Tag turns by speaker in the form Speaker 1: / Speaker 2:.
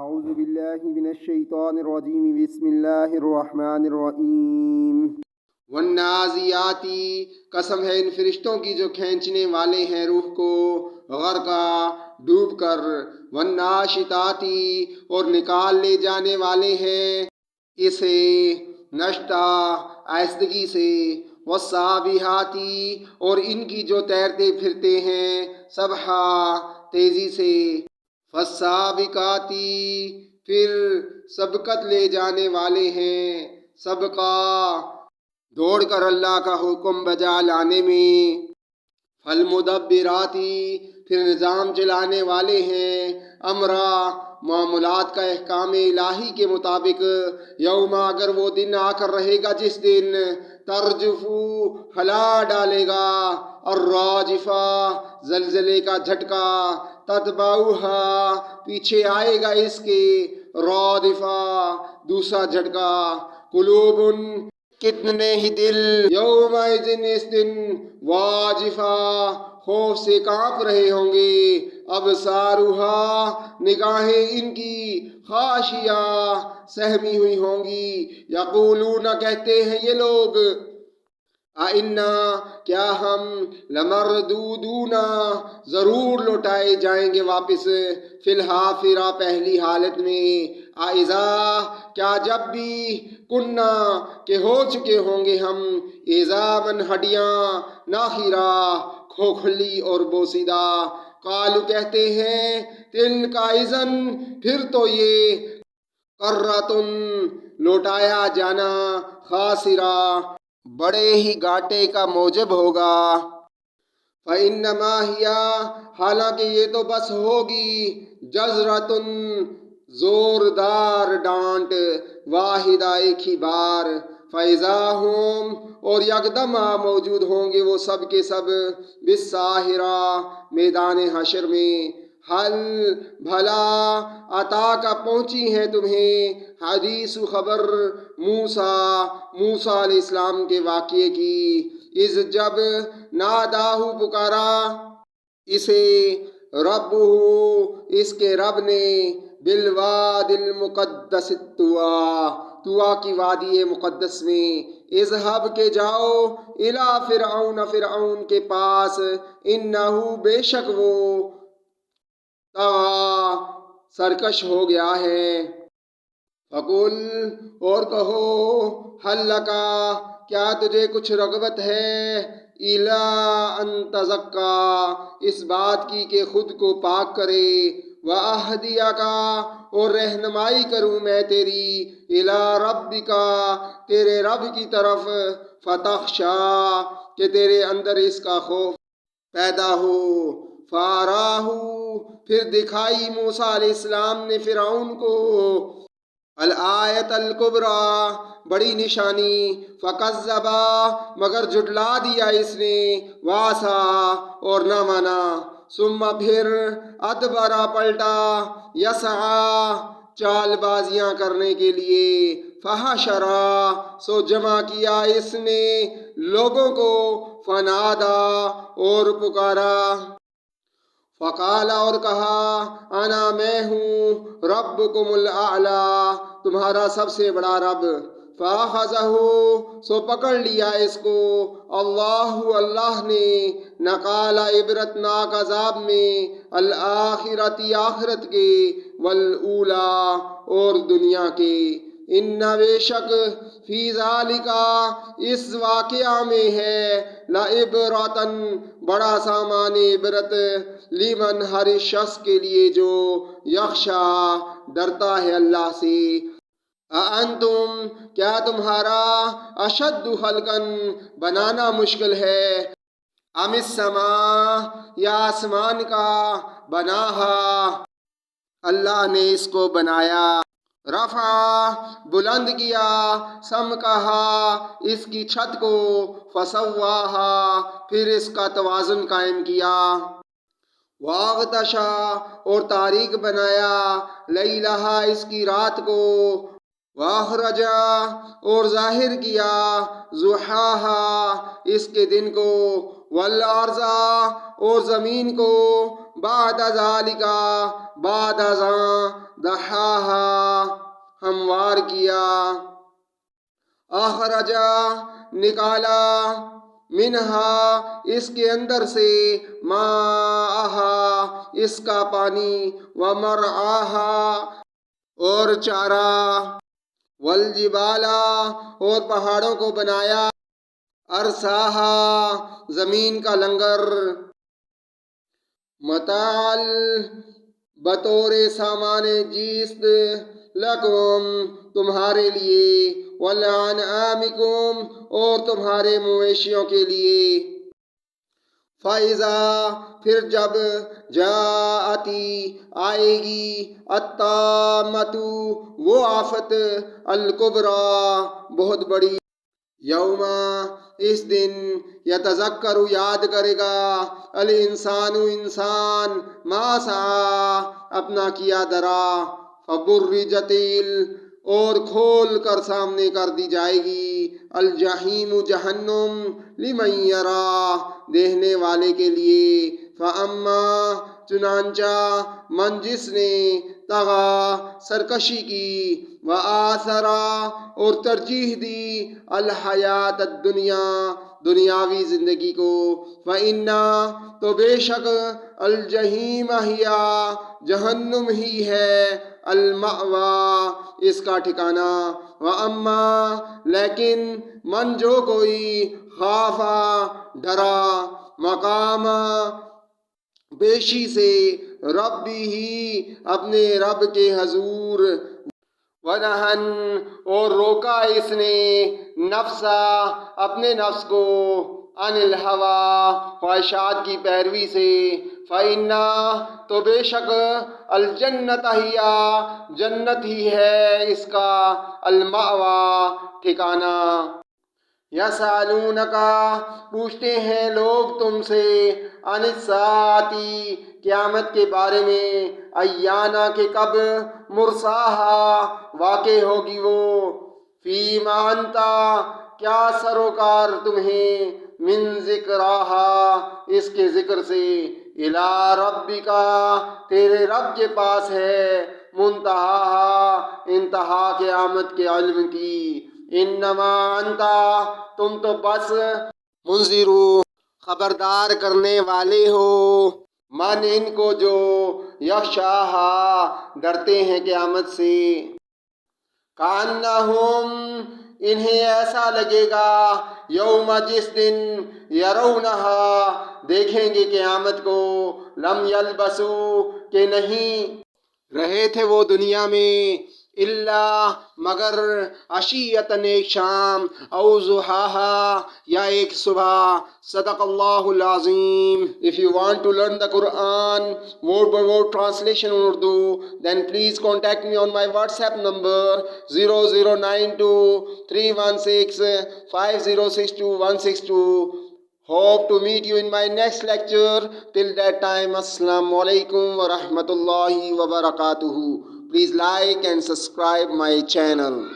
Speaker 1: اعوذ باللہ من الشیطان الرجیم بسم اللہ الرحمن الرحیم والنازیاتی قسم ہے ان فرشتوں کی جو کھینچنے والے ہیں روح کو غرقا ڈوب کر، والناشطاتی اور نکال لے جانے والے ہیں اسے نشتا آہستگی سے، والسابحاتی اور ان کی جو تیرتے پھرتے ہیں سبحا تیزی سے، فالسابقاتی پھر سبقت لے جانے والے ہیں سبقا دوڑ کر اللہ کا حکم بجا لانے میں، فالمدبراتی پھر نظام چلانے والے ہیں امرا معاملات کا احکام الہی کے مطابق، یوم اگر وہ دن آ کر رہے گا جس دن ترجفو ہلا ڈالے گا الراجفہ زلزلے کا جھٹکا، تتبعوہا پیچھے آئے گا اس کے رادفہ دوسرا جھٹکا، قلوب کتنے ہی دل یوم اس دن واجفہ خوف سے کانپ رہے ہوں گے، ابصارہا نگاہیں ان کی خاشعہ سہمی ہوئی ہوں گی، یقولون کہتے ہیں یہ لوگ اِنَّا کیا ہم لمردودون ضرور لوٹائے جائیں گے واپس، فی الحافرہ پہلی حالت میں، اِذا کیا جب بھی کننا کہ ہو چکے ہوں گے ہم عظاماً ہڈیاں ناخرہ کھوکھلی اور بوسیدہ، قالو کہتے ہیں تلک اذن پھر تو یہ کرۃ لوٹایا جانا خاسرہ بڑے ہی گھاٹے کا موجب ہوگا، فَإِنَّمَا هِيَ حالانکہ یہ تو بس ہوگی جزرۃ زوردار ڈانٹ، واحدہ ایک ہی بار، فَإِذَا هُمْ اور یکدم موجود ہوں گے وہ سب کے سب بالساہرہ میدان حشر میں، حل بھلا عطا کا پہنچی ہیں تمہیں حدیث خبر موسیٰ علیہ السلام کے واقعے کی، اذ جب ناداہو پکارا اسے ربہ اس کے رب نے بالواد المقدس طوا کی وادی مقدس میں، اذهب کے جاؤ الی فرعون فرعون کے پاس، انہو بے شک وہ طغی سرکش ہو گیا ہے، فقل اور کہو حل لک کیا تجھے کچھ رغبت ہے، الی ان تزکی اس بات کی کہ خود کو پاک کرے، واہدیک اور رہنمائی کروں میں تیری، الی ربک تیرے رب کی طرف، فتخشی کہ تیرے اندر اس کا خوف پیدا ہو، فاراہ پھر دکھائی موسیٰ علیہ السلام نے فرعون کو الآیت الکبریٰ بڑی نشانی، فکذب مگر جھٹلا دیا اس نے، وعصی اور نہ مانا، ثم پھر ادبر پلٹا، یسعی چال بازیاں کرنے کے لیے، فحشر سو جمع کیا اس نے لوگوں کو، فنادا اور پکارا، فقال اور کہا انا میں ہوں ربکم الاعلی تمہارا سب سے بڑا رب، فاخذہ سو پکڑ لیا اس کو اللہ نے نقال عبرت ناک عذاب میں، الآخرتی آخرت کے، والاولی اور دنیا کے، ان بے شک فی ذالک اس واقعہ میں ہے لعبرۃ بڑا سامان عبرت، لمن ہر شخص کے لیے جو یخشا ڈرتا ہے اللہ سے، اانتم کیا تمہارا اشد خلقا بنانا مشکل ہے، ام السماء یا آسمان کا، بناہا اللہ نے اس کو بنایا، رفع بلند کیا، سمکہا اس کی چھت کو، فسواہا پھر اس کا توازن قائم کیا، واغطشا اور تاریک بنایا، لیلہا اس کی رات کو، واخرجا اور ظاہر کیا، ضحاہا اس کے دن کو، والارض اور زمین کو، بعد ذالک بعد ازاں دحاہا ہموار کیا اخرجا نکالا منہا اس کے اندر سے ماءہا اس کا پانی ومرعاہا اور چارہ والجبالا اور پہاڑوں کو بنایا ارساہا زمین کا لنگر متاعل بطور سامان جیست لکم تمہارے لیے ولانعامکم اور تمہارے مویشیوں کے لیے فَإِذَا پھر جب جاءتی آئے گی الطامۃ وہ آفت الکبریٰ بہت بڑی یوما اس دن یتذکر یاد کرے گا الانسان انسان ما سعی اپنا کیا درا فبرزت اور کھول کر سامنے کر دی جائے گی الجحیم جہنم لمن یرا دیکھنے والے کے لیے فاما چنانچہ من جس نے طغا سرکشی کی وآثرا اور ترجیح دی الحیات الدنیا دنیاوی زندگی کو فإنا تو بے شک الجحیم ہیا جہنم ہی ہے المأوی اس کا ٹھکانہ وَأَمَّا لیکن من جو کوئی خافا ڈرا مقام بیشی سے ربی ہی اپنے رب کے حضور ونہن اور روکا اس نے نفسا اپنے نفس کو عن الہوی خواہشات کی پیروی سے فَإِنَّا تو بے شک الجنت ہیا جنت ہی ہے اس کا المأوی ٹھکانہ یسألونکا پوچھتے ہیں لوگ تم سے عن الساعۃ قیامت کے بارے میں ایانا کہ کب مرساہا واقع ہوگی وہ فیما انتا کیا سروکار تمہیں من ذکراہا اس کے ذکر سے الی ربکا تیرے رب کے پاس ہے منتہا انتہا قیامت کے علم کی انما انتا تم تو بس منذرو خبردار کرنے والے ہو من ان کو جو یخشاہا ڈرتے ہیں قیامت سے کانہم انہیں ایسا لگے گا یوم جس دن یرونہا دیکھیں گے قیامت کو لم یلبسو کہ نہیں رہے تھے وہ دنیا میں الا مگر عشیۃً ایک شام او ضحاہا یا ایک صبح صدق اللہ العظیم. If you want to learn the Quran word by word translation in Urdu, then please contact me on my WhatsApp number 00923165062162. Hope to meet you in my next lecture. Till that time, Assalamu alaikum wa rahmatullahi wa barakatuhu. Please like and subscribe my channel.